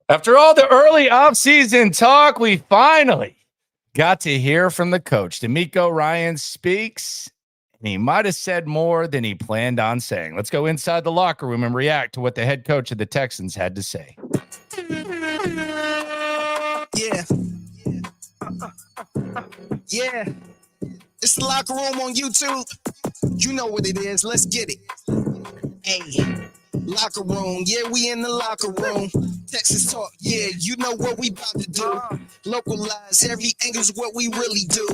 After all the early offseason talk, we finally got to hear from the coach. DeMeco Ryans speaks, and he might have said more than he planned on saying. Let's go inside the locker room and react to what the head coach of the Texans had to say. Yeah. Yeah. It's the locker room on YouTube. You know what it is. Let's get it. Hey. Locker room, yeah, we in the locker room. Texas talk, yeah, you know what we about to do. Localize every angle's what we really do.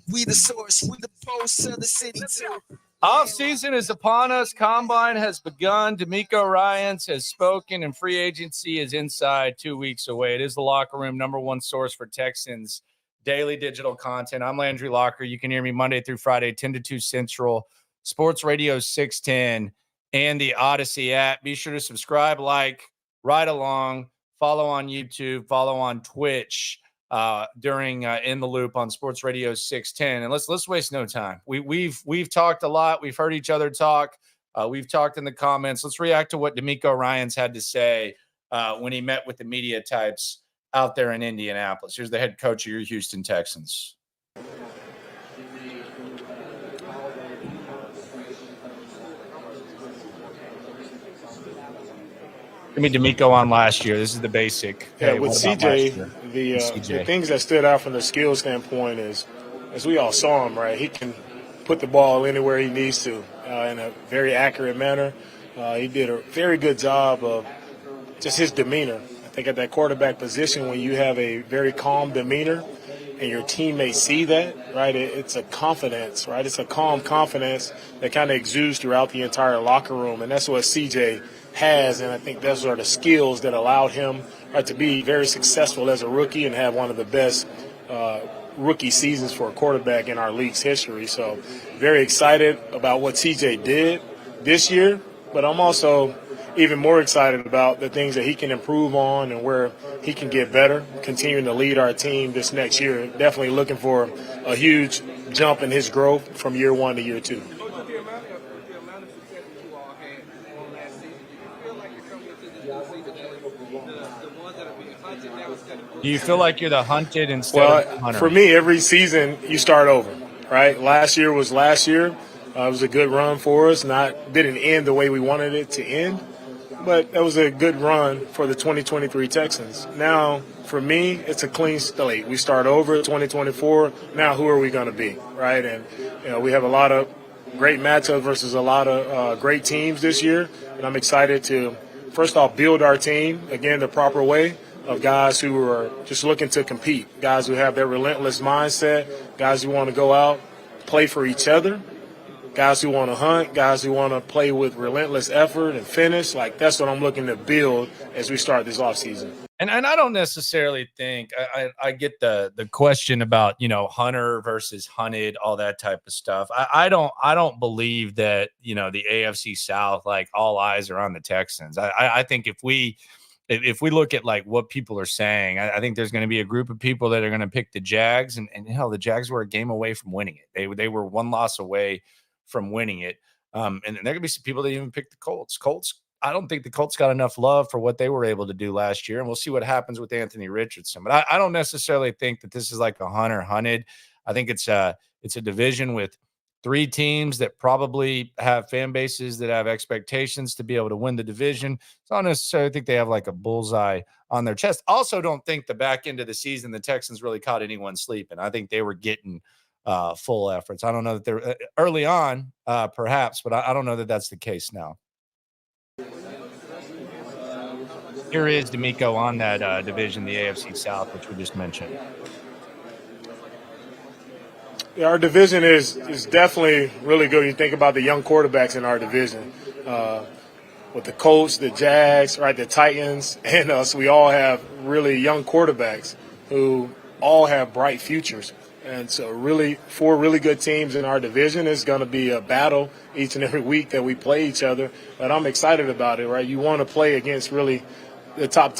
We the source, we the pulse of the city too. Offseason is upon us. Combine has begun. DeMeco Ryans has spoken, and free agency is inside 2 weeks away. It is the locker room, number one source for Texans daily digital content. I'm Landry Locker. You can hear me Monday through Friday, 10 to 2 Central, Sports Radio 610, and the Odyssey app. Be sure to subscribe, like, ride along, follow on YouTube, follow on Twitch during In the Loop on Sports Radio 610. And let's waste no time. We've talked a lot. We've heard each other talk. We've talked in the comments. Let's react to what DeMeco Ryans had to say when he met with the media types out there in Indianapolis. Here's the head coach of your Houston Texans. Give me DeMeco on last year. This is the basic. Yeah, with CJ, the things that stood out from the skill standpoint is, as we all saw him, right, he can put the ball anywhere he needs to in a very accurate manner. He did a very good job of just his demeanor. I think at that quarterback position, when you have a very calm demeanor and your teammates see that, right, it's a confidence, right? It's a calm confidence that kind of exudes throughout the entire locker room, and that's what CJ has, and I think those are the skills that allowed him to be very successful as a rookie and have one of the best rookie seasons for a quarterback in our league's history. So very excited about what CJ did this year, but I'm also even more excited about the things that he can improve on and where he can get better, continuing to lead our team this next year. Definitely looking for a huge jump in his growth from year one to year two. Do you feel like you're the hunted instead of hunter? For me, every season you start over, right? Last year was last year. It was a good run for us. Didn't end the way we wanted it to end, but it was a good run for the 2023 Texans. Now, for me, it's a clean slate. We start over 2024. Now, who are we going to be, right? And we have a lot of great matchups versus a lot of great teams this year, and I'm excited to, first off, build our team, again, the proper way, of guys who are just looking to compete, guys who have that relentless mindset, guys who want to go out, play for each other, guys who want to hunt, guys who want to play with relentless effort and finish. Like, that's what I'm looking to build as we start this offseason. And I don't necessarily think I get the question about, hunter versus hunted, all that type of stuff. I don't believe that, the AFC South, like, all eyes are on the Texans. I think if we look at like what people are saying, I think there's going to be a group of people that are going to pick the Jags, and hell, the Jags were a game away from winning it. They were one loss away from winning it. And there could be some people that even pick the Colts. I don't think the Colts got enough love for what they were able to do last year, and we'll see what happens with Anthony Richardson. But I don't necessarily think that this is like a hunted. I think it's a division with three teams that probably have fan bases that have expectations to be able to win the division. So I don't necessarily think they have like a bullseye on their chest. Also, don't think the back end of the season the Texans really caught anyone sleeping. I think they were getting full efforts. I don't know that they're early on, perhaps, but I don't know that that's the case now. Here is DeMeco on that division, the AFC South, which we just mentioned. Yeah, our division is definitely really good. You think about the young quarterbacks in our division. With the Colts, the Jags, right, the Titans, and us, we all have really young quarterbacks who all have bright futures. And so really, 4 really good teams in our division. It's going to be a battle each and every week that we play each other. But I'm excited about it, right? You want to play against really the top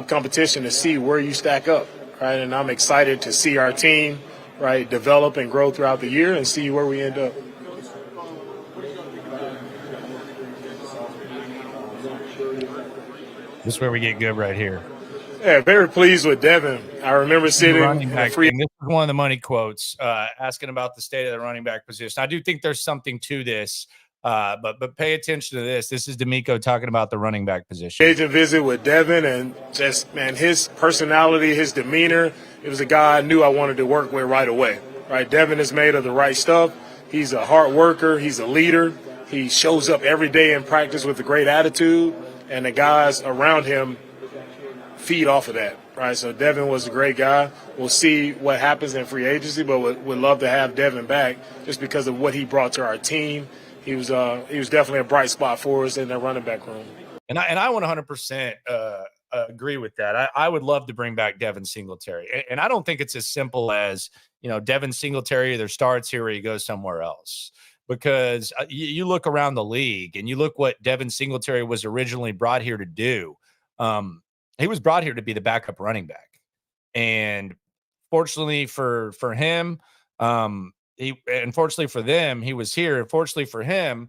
competition to see where you stack up, right? And I'm excited to see our team, right, develop and grow throughout the year and see where we end up. This is where we get good right here. Yeah, very pleased with Devin. I remember sitting running in back a free. thing. This is one of the money quotes asking about the state of the running back position. I do think there's something to this, but pay attention to this. This is DeMeco talking about the running back position. Agent visit with Devin, and just, man, his personality, his demeanor. It was a guy I knew I wanted to work with right away. Right, Devin is made of the right stuff. He's a hard worker. He's a leader. He shows up every day in practice with a great attitude, and the guys around him feed off of that. Right, so Devin was a great guy. We'll see what happens in free agency, but would love to have Devin back just because of what he brought to our team. He was definitely a bright spot for us in the running back room. And I 100% agree with that. I would love to bring back Devin Singletary, and I don't think it's as simple as, you know, Devin Singletary either starts here or he goes somewhere else. Because you look around the league and you look what Devin Singletary was originally brought here to do. He was brought here to be the backup running back, and fortunately for him, unfortunately for them, he was here. Fortunately for him,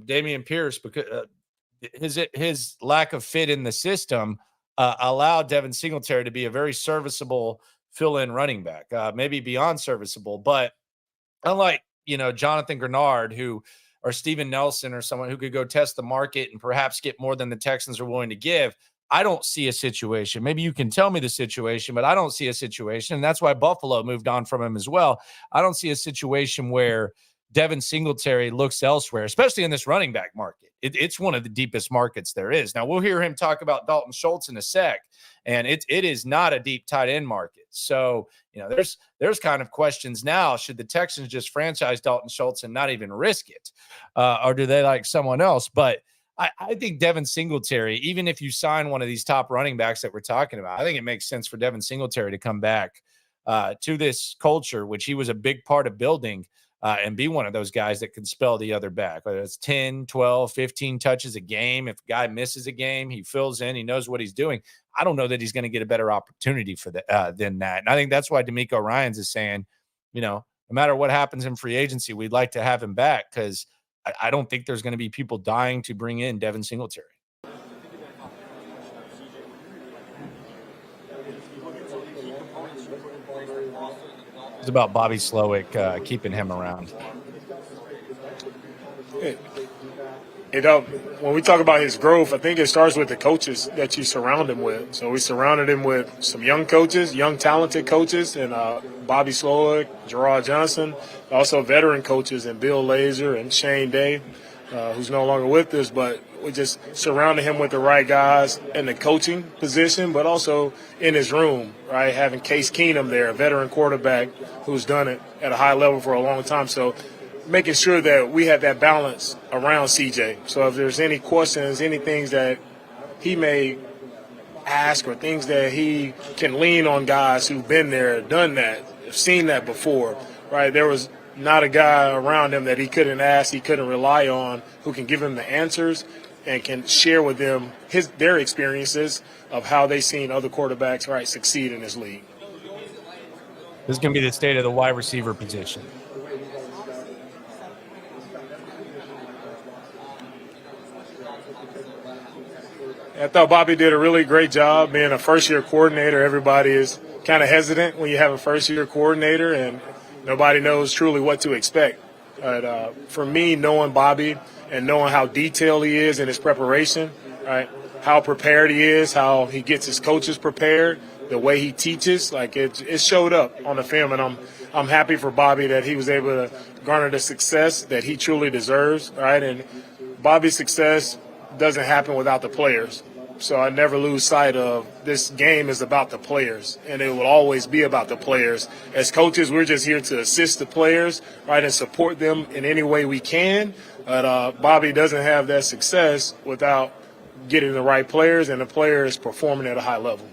Damian Pierce, because his lack of fit in the system allowed Devin Singletary to be a very serviceable fill-in running back, maybe beyond serviceable. But unlike, you know, Jonathan Grenard, or Steven Nelson, or someone who could go test the market and perhaps get more than the Texans are willing to give, I don't see a situation. Maybe you can tell me the situation, but I don't see a situation. And that's why Buffalo moved on from him as well. I don't see a situation where Devin Singletary looks elsewhere, especially in this running back market. It's one of the deepest markets there is. Now, we'll hear him talk about Dalton Schultz in a sec, and it is not a deep tight end market. So, you know, there's kind of questions now. Should the Texans just franchise Dalton Schultz and not even risk it? Or do they like someone else? But I think Devin Singletary, even if you sign one of these top running backs that we're talking about, I think it makes sense for Devin Singletary to come back to this culture, which he was a big part of building, and be one of those guys that can spell the other back, whether it's 10, 12, 15 touches a game. If a guy misses a game, he fills in, he knows what he's doing. I don't know that he's going to get a better opportunity for than that. And I think that's why DeMeco Ryans is saying, you know, no matter what happens in free agency, we'd like to have him back, because I don't think there's going to be people dying to bring in Devin Singletary. It's about Bobby Slowick keeping him around. When we talk about his growth, I think it starts with the coaches that you surround him with. So we surrounded him with some young coaches, young talented coaches, and Bobby Slowick, Gerard Johnson, also veteran coaches, and Bill Lazor and Shane Day, who's no longer with us. But we just surrounded him with the right guys in the coaching position, but also in his room, right? Having Case Keenum there, a veteran quarterback who's done it at a high level for a long time. So making sure that we have that balance around CJ. So if there's any questions, any things that he may ask, or things that he can lean on guys who've been there, done that, have seen that before, right? There was not a guy around him that he couldn't ask, he couldn't rely on, who can give him the answers and can share with them their experiences of how they've seen other quarterbacks, right, succeed in this league. This is going to be the state of the wide receiver position. I thought Bobby did a really great job being a first-year coordinator. Everybody is kind of hesitant when you have a first-year coordinator, and nobody knows truly what to expect. But for me, knowing Bobby and knowing how detailed he is in his preparation, right, how prepared he is, how he gets his coaches prepared, the way he teaches, like it showed up on the film, and I'm happy for Bobby that he was able to garner the success that he truly deserves, right? And Bobby's success doesn't happen without the players. So I never lose sight of this game is about the players, and it will always be about the players. As coaches, we're just here to assist the players, right, and support them in any way we can. But Bobby doesn't have that success without getting the right players and the players performing at a high level.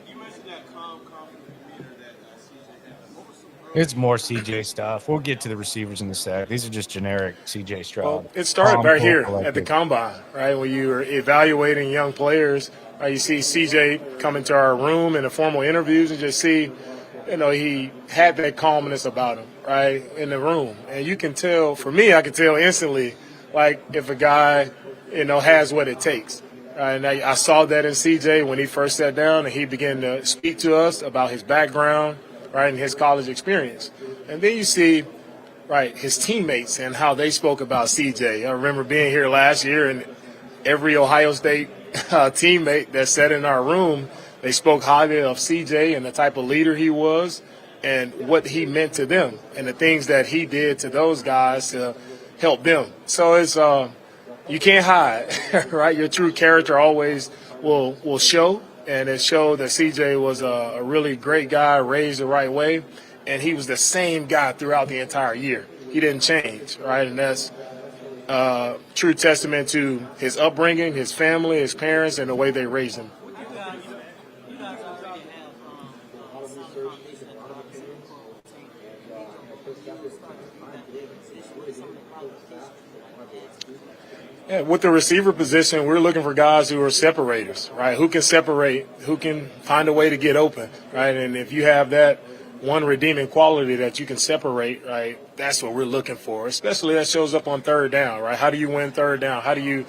It's more CJ stuff. We'll get to the receivers in the sec. These are just generic CJ Stroud. Well, it started right here at the combine, right? When you were evaluating young players, you see CJ come into our room in the formal interviews and just see, you know, he had that calmness about him, right, in the room. And you can tell, for me, I can tell instantly, like, if a guy, you know, has what it takes. And I saw that in CJ when he first sat down and he began to speak to us about his background, right, and his college experience. And then you see, right, his teammates and how they spoke about CJ. I remember being here last year and every Ohio State teammate that sat in our room, they spoke highly of CJ and the type of leader he was and what he meant to them and the things that he did to those guys to help them. So it's you can't hide, right? Your true character always will show, and it showed that CJ was a really great guy, raised the right way, and he was the same guy throughout the entire year. He didn't change, right? And that's true testament to his upbringing, his family, his parents, and the way they raised him. Yeah, with the receiver position, we're looking for guys who are separators, right? Who can separate, who can find a way to get open, right? And if you have that one redeeming quality that you can separate, right, that's what we're looking for. Especially that shows up on third down, right? How do you win third down? How do you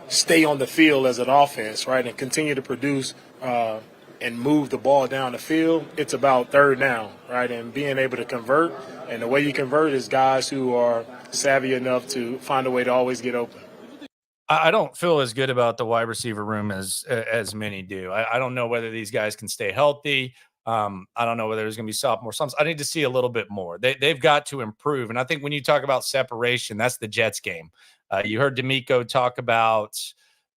stay on the field as an offense, right, and continue to produce and move the ball down the field? It's about third down, right, and being able to convert. And the way you convert is guys who are savvy enough to find a way to always get open. I don't feel as good about the wide receiver room as many do. I don't know whether these guys can stay healthy. I don't know whether there's going to be sophomore slumps. I need to see a little bit more. They've got to improve. And I think when you talk about separation, that's the Jets game. You heard DeMeco talk about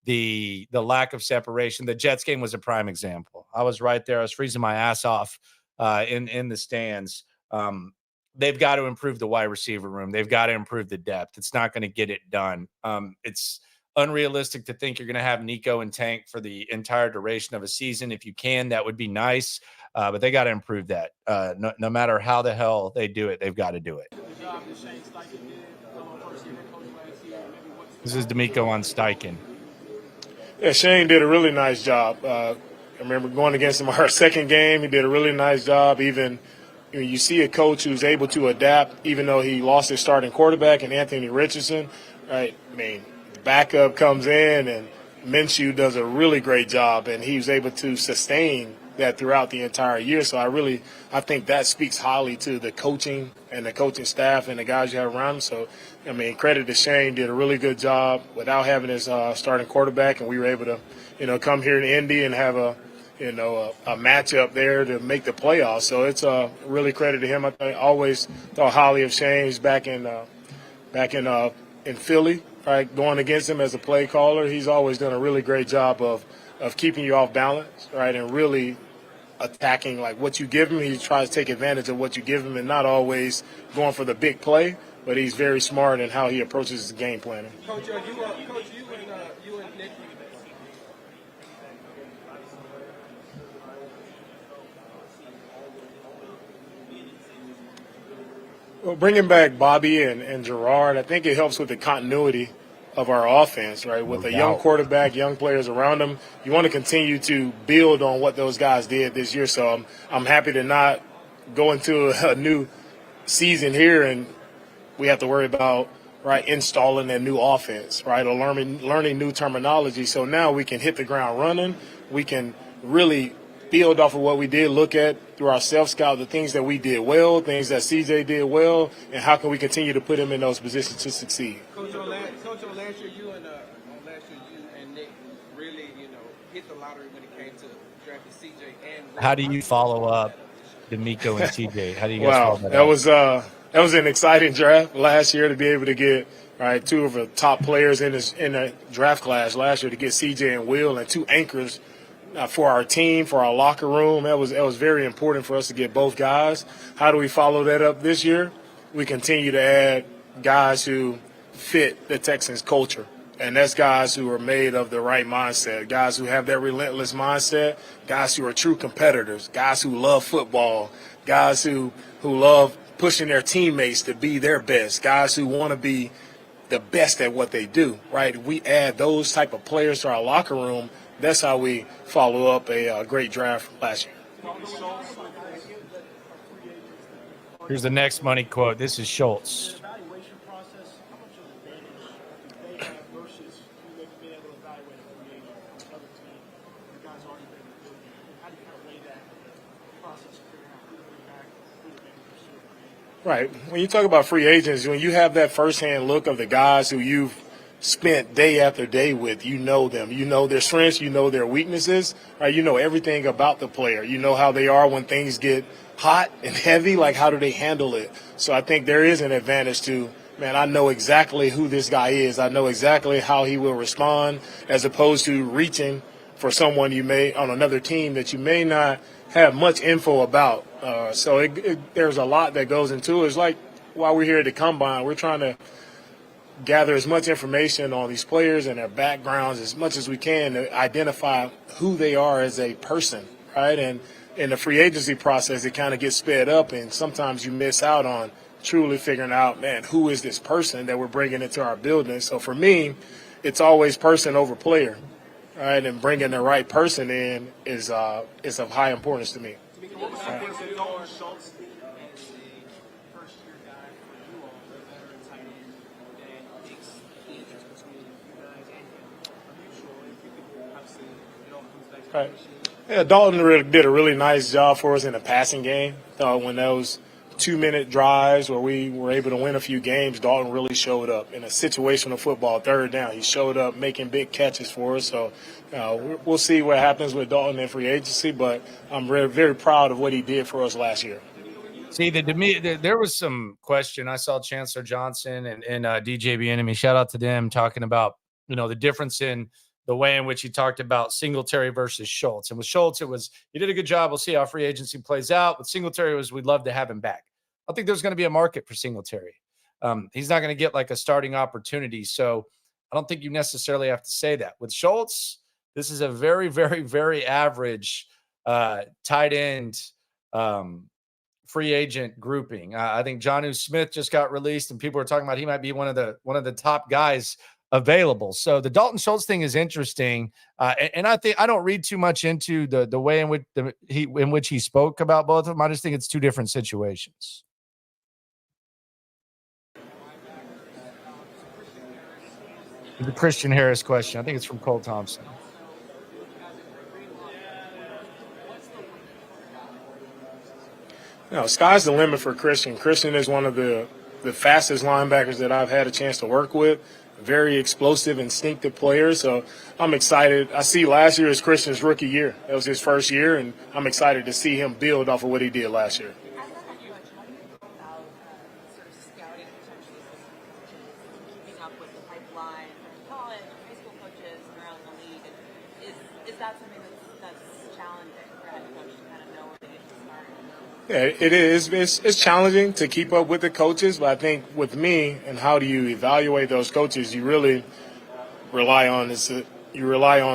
the lack of separation. The Jets game was a prime example. I was right there. I was freezing my ass off in the stands. They've got to improve the wide receiver room. They've got to improve the depth. It's not going to get it done. It's unrealistic to think you're going to have Nico and Tank for the entire duration of a season. If you can, that would be nice. But they got to improve that. No matter how the hell they do it, they've got to do it. This is DeMeco on Steichen. Yeah, Shane did a really nice job. I remember going against him our second game. He did a really nice job. Even you see a coach who's able to adapt, even though he lost his starting quarterback and Anthony Richardson, right? I mean, the backup comes in and Minshew does a really great job, and he was able to sustain that throughout the entire year. So I think that speaks highly to the coaching and the coaching staff and the guys you have around him. So, I mean, credit to Shane, did a really good job without having his starting quarterback, and we were able to, come here to Indy and have a matchup there to make the playoffs. So it's really credit to him. I always thought highly of Shane. He's back in Philly, right, going against him as a play caller. He's always done a really great job of keeping you off balance, right, and really attacking like what you give him. He tries to take advantage of what you give him and not always going for the big play, but he's very smart in how he approaches his game planning. Coach, you and Nick. Well, bringing back Bobby and Gerard, I think it helps with the continuity of our offense, right? With a young quarterback, young players around them, you want to continue to build on what those guys did this year. So I'm happy to not go into a new season here and we have to worry about, right, installing a new offense, right, or learning new terminology. So now we can hit the ground running. We can really build off of what we did, look at through our self-scout the things that we did well, things that CJ did well, and how can we continue to put him in those positions to succeed. Coach, on last year, you and Nick really, hit the lottery when it came to drafting CJ and. How do you follow up DeMeco and TJ? How do you guys follow that up? That was an exciting draft last year to be able to get, right, two of the top players in the draft class last year, to get CJ and Will and two anchors for our team, for our locker room. That was very important for us to get both guys. How do we follow that up this year? We continue to add guys who fit the Texans culture, and that's guys who are made of the right mindset, guys who have that relentless mindset, guys who are true competitors, guys who love football, guys who love pushing their teammates to be their best, guys who want to be the best at what they do, right? We add those type of players to our locker room. That's how we follow up a great draft last year. Here's the next money quote. This is Schultz. guys already been doing it? How do you kind of weigh that process of figuring out who to bring back, who to maybe pursue? Right. When you talk about free agents, when you have that firsthand look of the guys who you've spent day after day with, you know them. You know their strengths. You know their weaknesses. Right. You know everything about the player. You know how they are when things get hot and heavy. Like, how do they handle it? So I think there is an advantage to, man, I know exactly who this guy is. I know exactly how he will respond, as opposed to reaching for someone you may on another team that you may not have much info about. So there's a lot that goes into it. It's like while we're here at the Combine, we're trying to gather as much information on these players and their backgrounds as much as we can to identify who they are as a person, right? And in the free agency process, it kind of gets sped up, and sometimes you miss out on truly figuring out, man, who is this person that we're bringing into our building? So for me, it's always person over player, right? And bringing the right person in is of high importance to me. Right. Yeah, Dalton really did a really nice job for us in the passing game. When those 2-minute drives where we were able to win a few games, Dalton really showed up in a situational football third down. He showed up making big catches for us. So we'll see what happens with Dalton in free agency, but I'm very, very proud of what he did for us last year. See, there was some question. I saw Chancellor Johnson and DJ Bieniemy. Shout out to them talking about, the difference in the way in which he talked about Singletary versus Schultz. And with Schultz, it was, he did a good job. We'll see how free agency plays out. With Singletary, we'd love to have him back. I think there's going to be a market for Singletary. He's not going to get like a starting opportunity. So I don't think you necessarily have to say that. With Schultz, this is a very, very, very average tight end free agent grouping. I think Jonnu Smith just got released, and people are talking about he might be one of the top guys available. So the Dalton Schultz thing is interesting, and I think I don't read too much into the way in which he spoke about both of them. I just think it's two different situations. The Christian Harris question, I think it's from Cole Thompson. No, sky's the limit for Christian. Christian is one of the fastest linebackers that I've had a chance to work with. Very explosive, instinctive player. So I'm excited. I see last year as Christian's rookie year. That was his first year, and I'm excited to see him build off of what he did last year. Yeah, it is. It's challenging to keep up with the coaches, but I think with me and how do you evaluate those coaches, you really rely on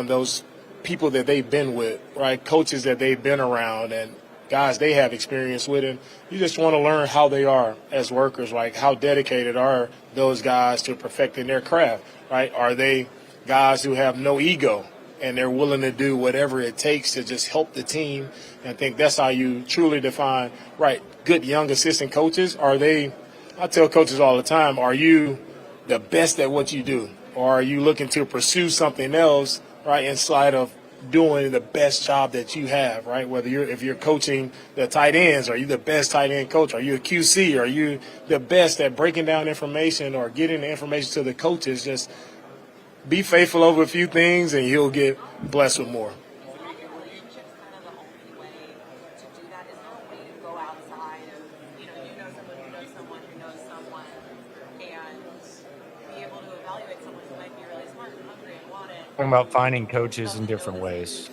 those people that they've been with, right? Coaches that they've been around and guys they have experience with, and you just want to learn how they are as workers, like how dedicated are those guys to perfecting their craft, right? Are they guys who have no ego and they're willing to do whatever it takes to just help the team? And I think that's how you truly define, right, good young assistant coaches. I tell coaches all the time, are you the best at what you do? Or are you looking to pursue something else, right, inside of doing the best job that you have, right? If you're coaching the tight ends, are you the best tight end coach? Are you a QC? Are you the best at breaking down information or getting the information to the coaches? Just be faithful over a few things and you'll get blessed with more. Talking about finding coaches in different ways.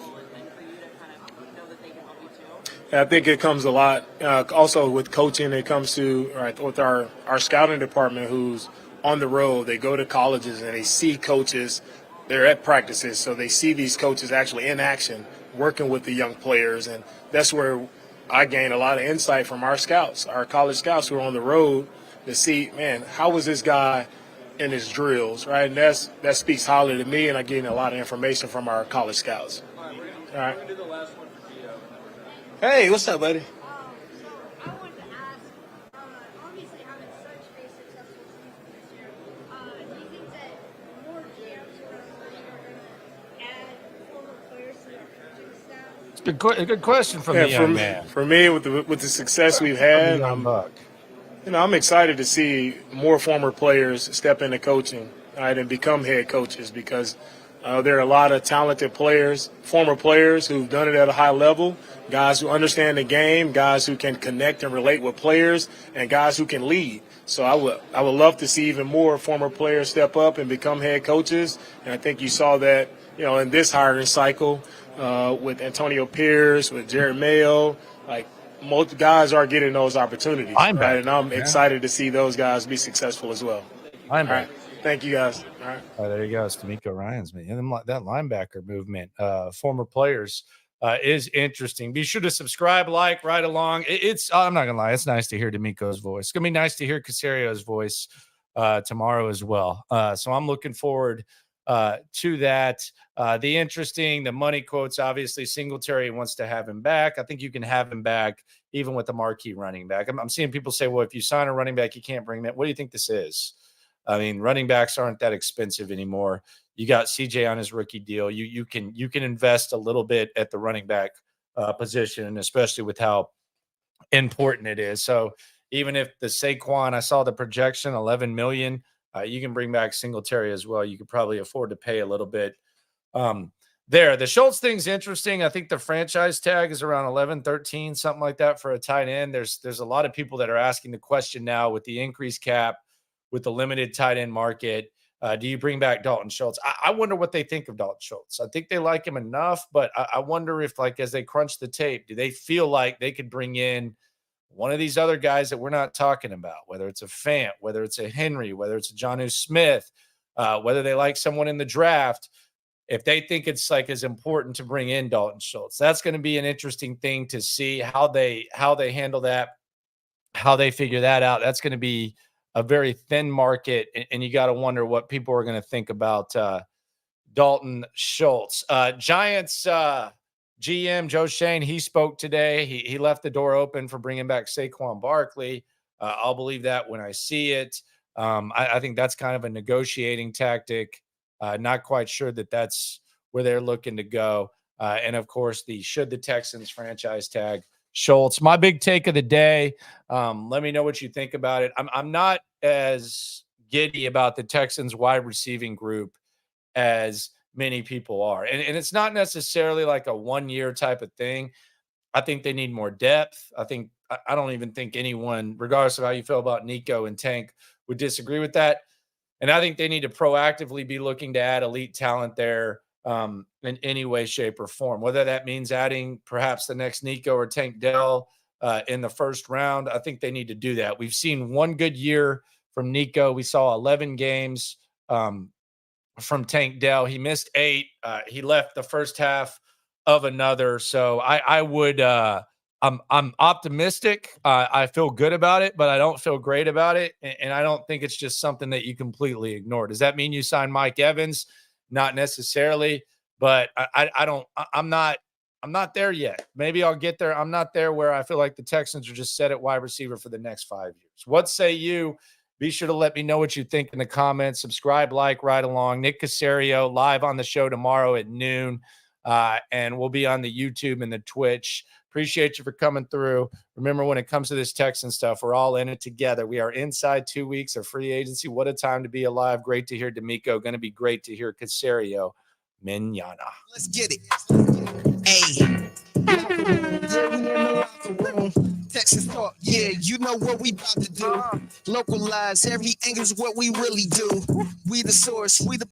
I think it comes a lot. Also with coaching, it comes to with our scouting department who's on the road. They go to colleges and they see coaches. They're at practices, so they see these coaches actually in action, working with the young players, and that's where I gain a lot of insight from our scouts, our college scouts who are on the road to see, man, how was this guy in his drills, right? And that speaks highly to me, and I gain a lot of information from our college scouts. All right. We're gonna do the last one for Gio. Hey, what's up, buddy? So I wanted to ask, obviously having such a successful season this year, do you think that more GMs around the league are going to add former players to their coaching Good question from the young man. For me, with the success we've had, I'm excited to see more former players step into coaching, right, and become head coaches because there are a lot of talented players, former players who've done it at a high level, guys who understand the game, guys who can connect and relate with players, and guys who can lead. So I would love to see even more former players step up and become head coaches, and I think you saw that in this hiring cycle with Antonio Pierce, with Jared Mayo, like. Most guys are getting those opportunities, right? And I'm excited to see those guys be successful as well. All right. Thank you, guys. All right. There you go. It's DeMeco Ryans, man. And that linebacker movement, former players, is interesting. Be sure to subscribe, like, right along. I'm not going to lie. It's nice to hear DeMeco's voice. It's going to be nice to hear Casario's voice tomorrow as well. So I'm looking forward to that. The money quotes, obviously Singletary wants to have him back. I think you can have him back even with the marquee running back. I'm seeing people say, well, if you sign a running back, you can't bring him in. What do you think this is? I mean, running backs aren't that expensive anymore. You got CJ on his rookie deal. You can invest a little bit at the running back position, and especially with how important it is. So even if the Saquon, I saw the projection, $11 million, you can bring back Singletary as well. You could probably afford to pay a little bit there. The Schultz thing's interesting. I think the franchise tag is around 11, 13, something like that for a tight end. There's a lot of people that are asking the question now with the increased cap, with the limited tight end market. Do you bring back Dalton Schultz? I wonder what they think of Dalton Schultz. I think they like him enough, but I wonder if, like, as they crunch the tape, do they feel like they could bring in one of these other guys that we're not talking about, whether it's a Fant, whether it's a Henry, whether it's a Jonnu Smith, whether they like someone in the draft, if they think it's like as important to bring in Dalton Schultz. That's going to be an interesting thing to see how they handle that, how they figure that out. That's going to be a very thin market, and you got to wonder what people are going to think about Dalton Schultz. Giants GM Joe Shane, he spoke today. He left the door open for bringing back Saquon Barkley. I'll believe that when I see it. I think that's kind of a negotiating tactic. Not quite sure that that's where they're looking to go. And of course, should the Texans franchise tag Schultz. My big take of the day. Let me know what you think about it. I'm not as giddy about the Texans wide receiving group as many people are. And it's not necessarily like a 1-year type of thing. I think they need more depth. I don't even think anyone, regardless of how you feel about Nico and Tank, would disagree with that. And I think they need to proactively be looking to add elite talent there in any way, shape, or form. Whether that means adding perhaps the next Nico or Tank Dell in the first round, I think they need to do that. We've seen one good year from Nico. We saw 11 games from Tank Dell. He missed 8. He left the first half of another. So I'm optimistic. I feel good about it, but I don't feel great about it. And I don't think it's just something that you completely ignore. Does that mean you sign Mike Evans? Not necessarily, but I'm not there yet. Maybe I'll get there. I'm not there where I feel like the Texans are just set at wide receiver for the next 5 years. What say you? Be sure to let me know what you think in the comments. Subscribe, like, right along. Nick Caserio live on the show tomorrow at noon. And we'll be on the YouTube and the Twitch. Appreciate you for coming through. Remember, when it comes to this Texan stuff, we're all in it together. We are inside 2 weeks of free agency. What a time to be alive. Great to hear DeMeco. Going to be great to hear Caserio. Manana. Let's get it. Hey. Texas talk, yeah, you know what we about to do. Localize every angle's what we really do. We the source, we the